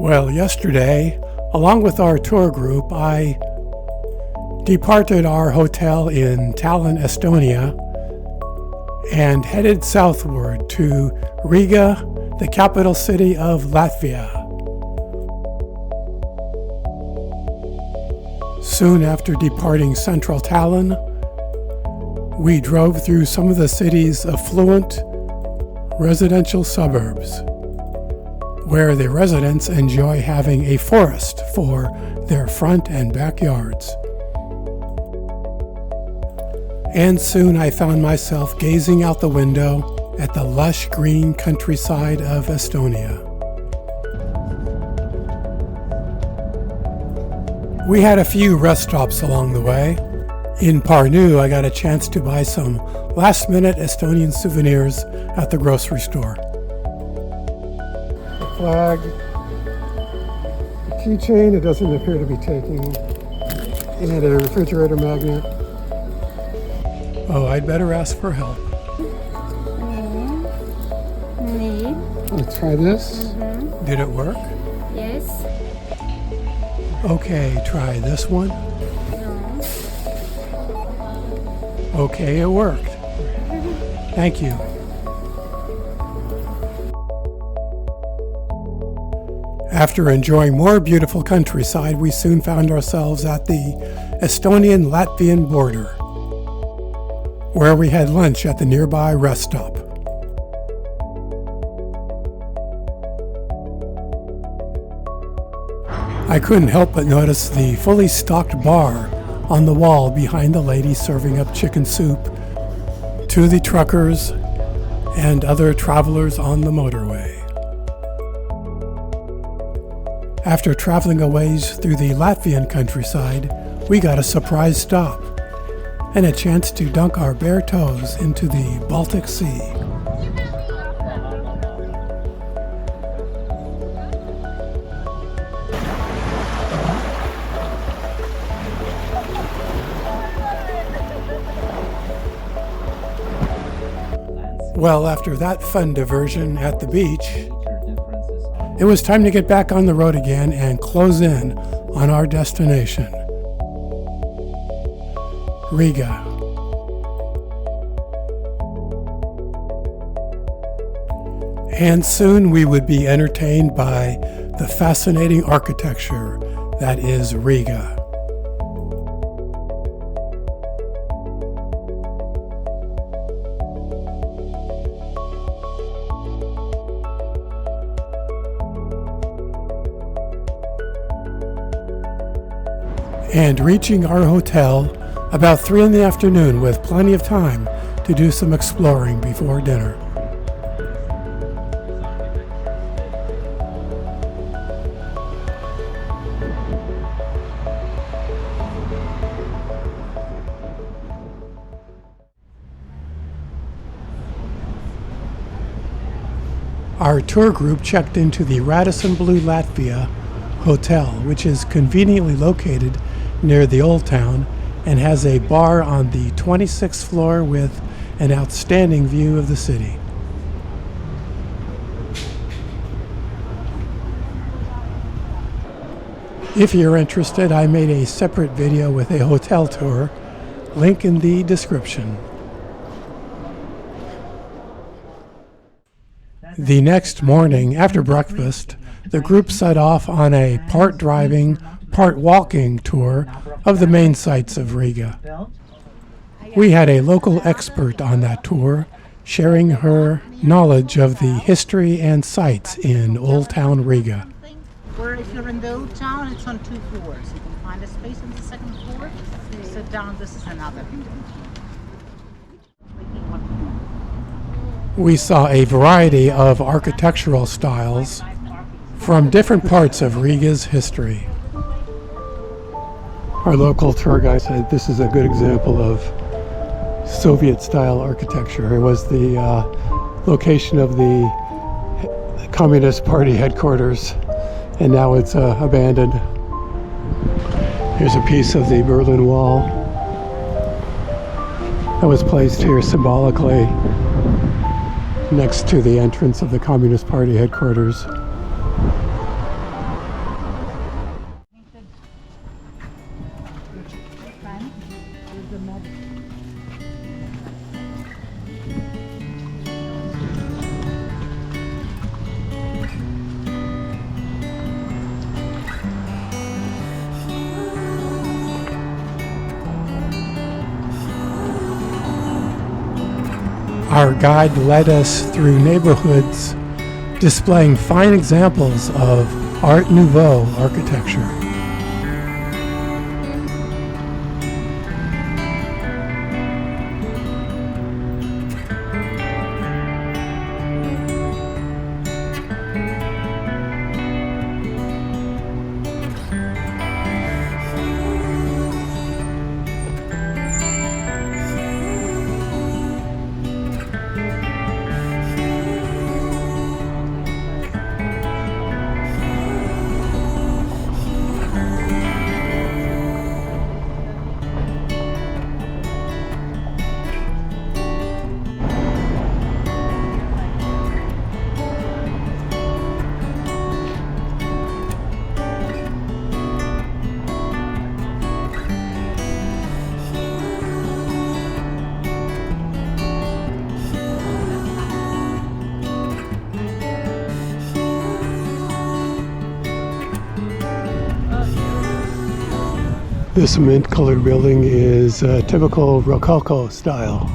Well, yesterday, along with our tour group, I departed our hotel in Tallinn, Estonia, and headed southward to Riga, the capital city of Latvia. Soon after departing central Tallinn, we drove through some of the city's affluent residential suburbs, where the residents enjoy having a forest for their front and backyards. And soon I found myself gazing out the window at the lush green countryside of Estonia. We had a few rest stops along the way. In Parnu, I got a chance to buy some last-minute Estonian souvenirs at the grocery store. The flag, the keychain, it doesn't appear to be taking, and a refrigerator magnet. Oh, I'd better ask for help. Need. Let's try this. Mm-hmm. Did it work? Yes. Okay, try this one. No. Okay, it worked. Thank you. After enjoying more beautiful countryside, we soon found ourselves at the Estonian-Latvian border, where we had lunch at the nearby rest stop. I couldn't help but notice the fully stocked bar on the wall behind the lady serving up chicken soup to the truckers and other travelers on the motorway. After traveling a ways through the Latvian countryside, we got a surprise stop and a chance to dunk our bare toes into the Baltic Sea. Well, after that fun diversion at the beach, it was time to get back on the road again and close in on our destination, Riga. And soon we would be entertained by the fascinating architecture that is Riga. And reaching our hotel about 3 in the afternoon with plenty of time to do some exploring before dinner. Our tour group checked into the Radisson Blue Latvia Hotel, which is conveniently located near the Old Town and has a bar on the 26th floor with an outstanding view of the city. If you're interested, I made a separate video with a hotel tour, link in the description. The next morning, after breakfast, the group set off on a part driving, part walking tour of the main sites of Riga. We had a local expert on that tour, sharing her knowledge of the history and sites in Old Town Riga. Or if you're in the Old Town, it's on 2 floors. You can find a space on the 2nd floor. Sit down, this is another. We saw a variety of architectural styles from different parts of Riga's history. Our local tour guide said this is a good example of Soviet-style architecture. It was the location of the Communist Party headquarters, and now it's abandoned. Here's a piece of the Berlin Wall that was placed here symbolically next to the entrance of the Communist Party headquarters. Our guide led us through neighborhoods displaying fine examples of Art Nouveau architecture. This mint-colored building is typical Rococo style.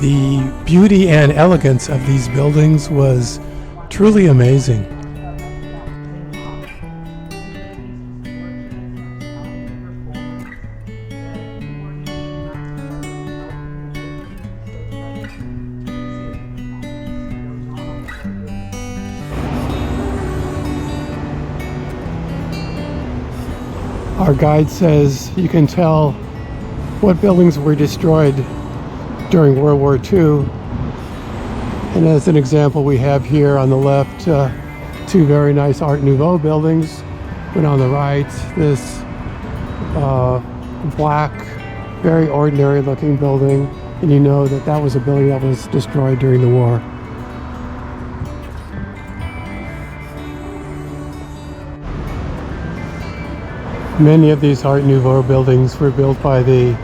The beauty and elegance of these buildings was truly amazing. Our guide says you can tell what buildings were destroyed during World War II. And as an example, we have here on the left two very nice Art Nouveau buildings, but on the right this black, very ordinary looking building, and you know that that was a building that was destroyed during the war. Many of these Art Nouveau buildings were built by the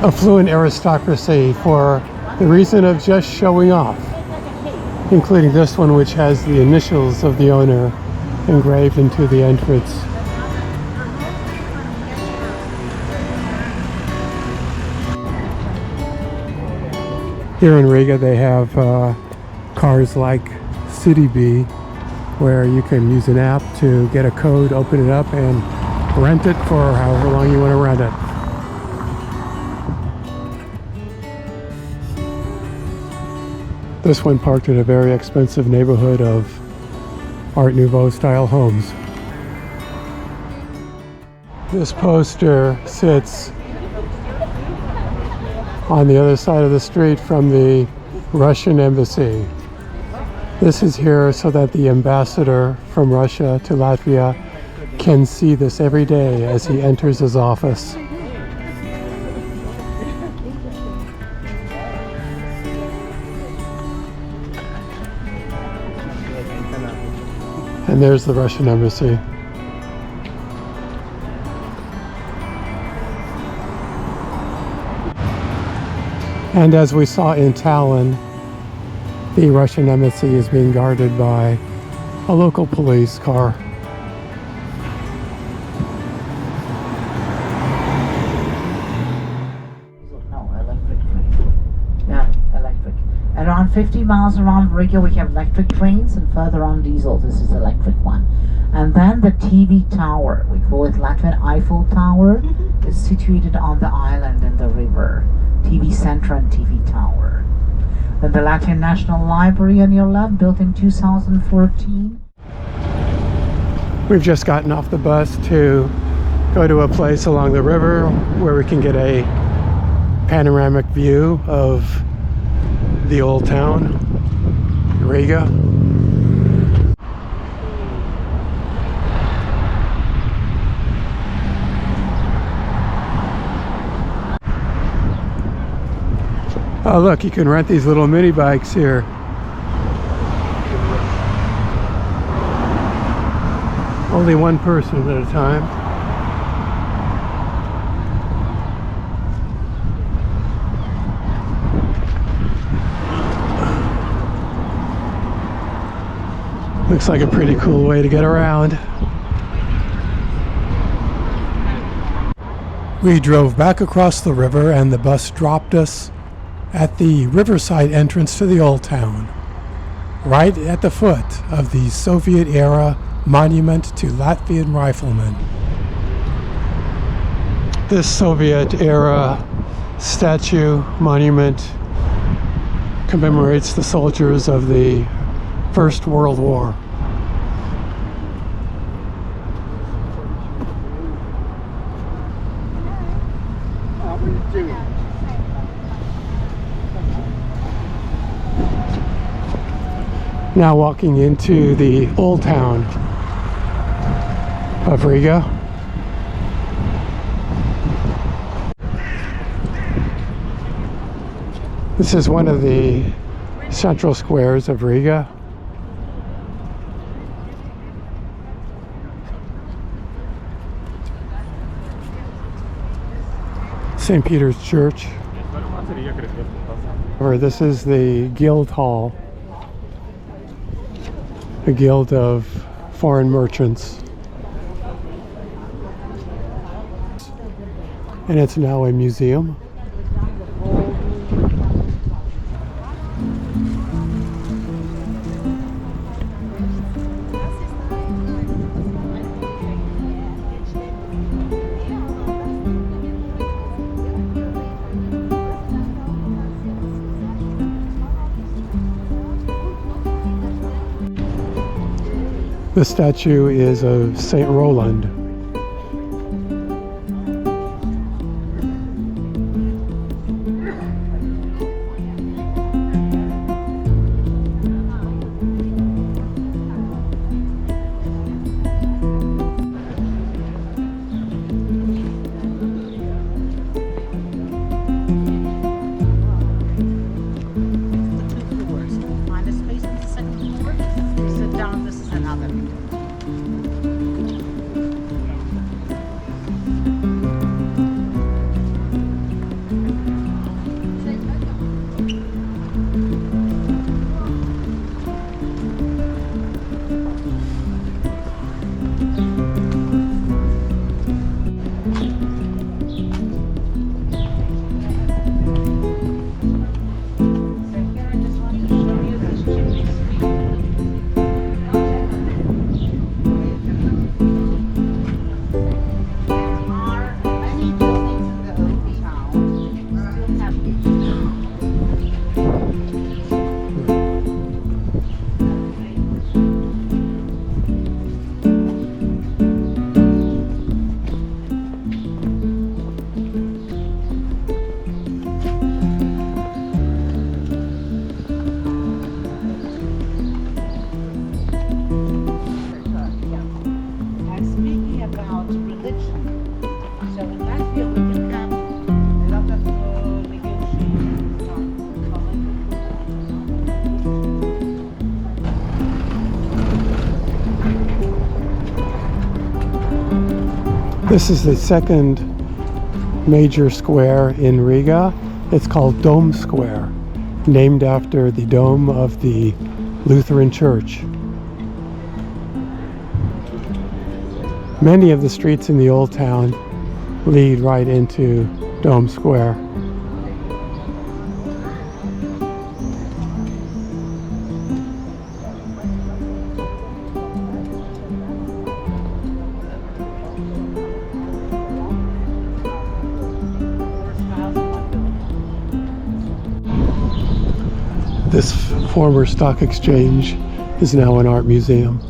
affluent aristocracy for the reason of just showing off, including this one, which has the initials of the owner engraved into the entrance. Here in Riga they have cars like City Bee, where you can use an app to get a code, open it up, and rent it for however long you want to rent it. This one parked in a very expensive neighborhood of Art Nouveau style homes. This poster sits on the other side of the street from the Russian embassy. This is here so that the ambassador from Russia to Latvia can see this every day as he enters his office. And there's the Russian embassy. And as we saw in Tallinn, the Russian embassy is being guarded by a local police car. No, electric train. Yeah, electric. Around 50 miles around Riga we have electric trains, and further on diesel. This is the electric one. And then the TV tower, we call it Latvian Eiffel Tower, is situated on the island in the river. TV center and TV tower. Then the Latvian National Library on your left, built in 2014. We've just gotten off the bus to go to a place along the river where we can get a panoramic view of the old town, Riga. Oh look, you can rent these little mini bikes here. Only one person at a time. Looks like a pretty cool way to get around. We drove back across the river and the bus dropped us at the riverside entrance to the old town, right at the foot of the Soviet-era monument to Latvian riflemen. This Soviet-era statue monument commemorates the soldiers of the First World War. Now walking into the old town of Riga. This is one of the central squares of Riga. St. Peter's Church. Or this is the Guild Hall. A guild of foreign merchants. And it's now a museum. The statue is of Saint Roland. Find a space on the second floor. Sit down. This is another. This is the second major square in Riga. It's called Dome Square, named after the dome of the Lutheran Church. Many of the streets in the old town lead right into Dome Square. This former stock exchange is now an art museum.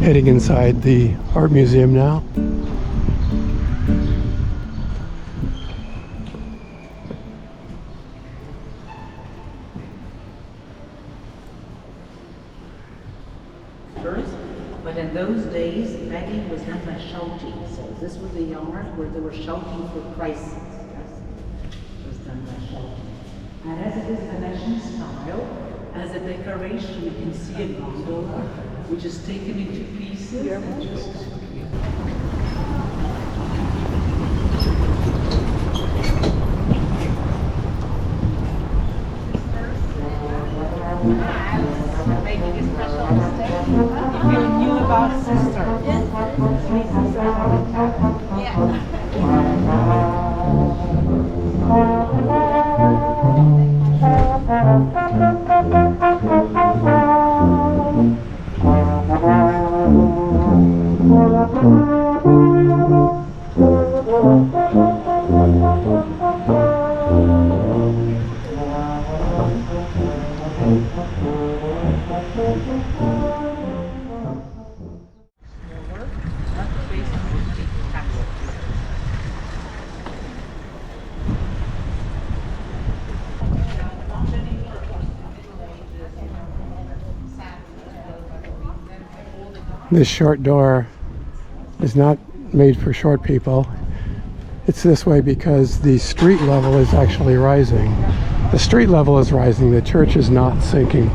Heading inside the art museum now. But in those days, begging was done by shouting. So this was the yard where they were shouting for prices. It was done by shouting. And as it is Venetian style, as a decoration, you can see a gondola, which is taken into pieces and just making a special mistake. If you knew about sister. This short door is not made for short people. It's this way because the street level is actually rising. The street level is rising, the church is not sinking.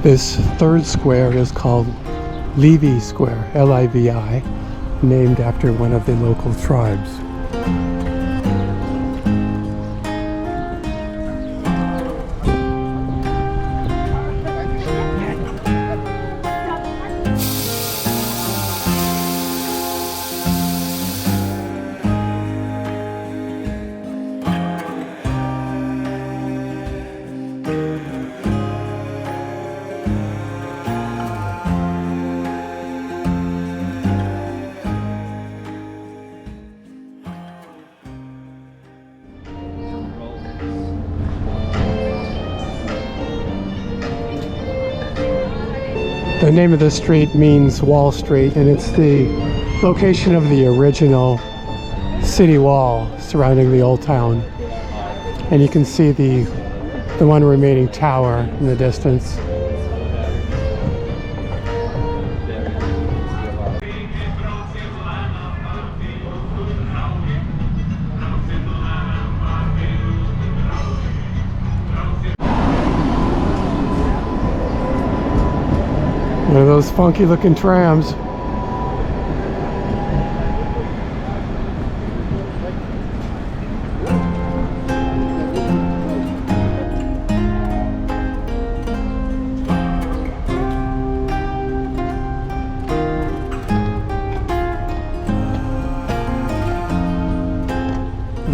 This third square is called Livi Square, L-I-V-I, named after one of the local tribes. The name of the street means Wall Street, and it's the location of the original city wall surrounding the old town. And you can see the one remaining tower in the distance. One of those funky looking trams.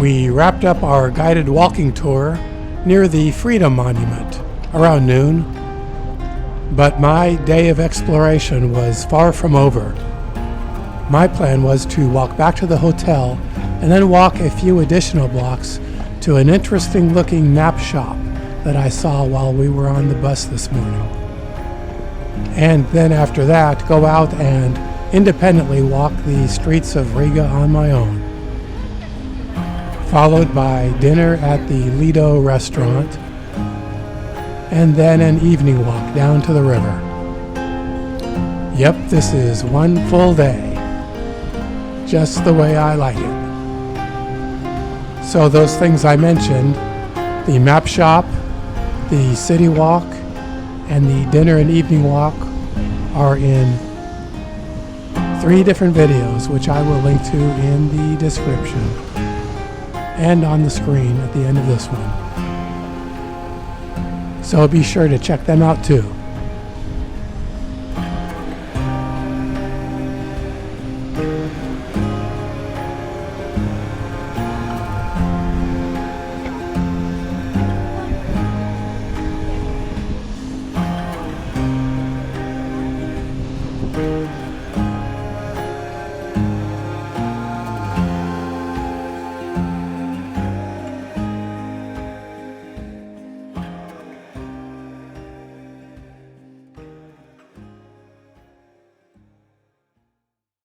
We wrapped up our guided walking tour near the Freedom Monument around noon. But my day of exploration was far from over. My plan was to walk back to the hotel and then walk a few additional blocks to an interesting looking map shop that I saw while we were on the bus this morning. And then after that, go out and independently walk the streets of Riga on my own, followed by dinner at the Lido restaurant, and then an evening walk down to the river. Yep, this is one full day, just the way I like it. So those things I mentioned, the map shop, the city walk, and the dinner and evening walk are in 3 different videos, which I will link to in the description and on the screen at the end of this one. So be sure to check them out too.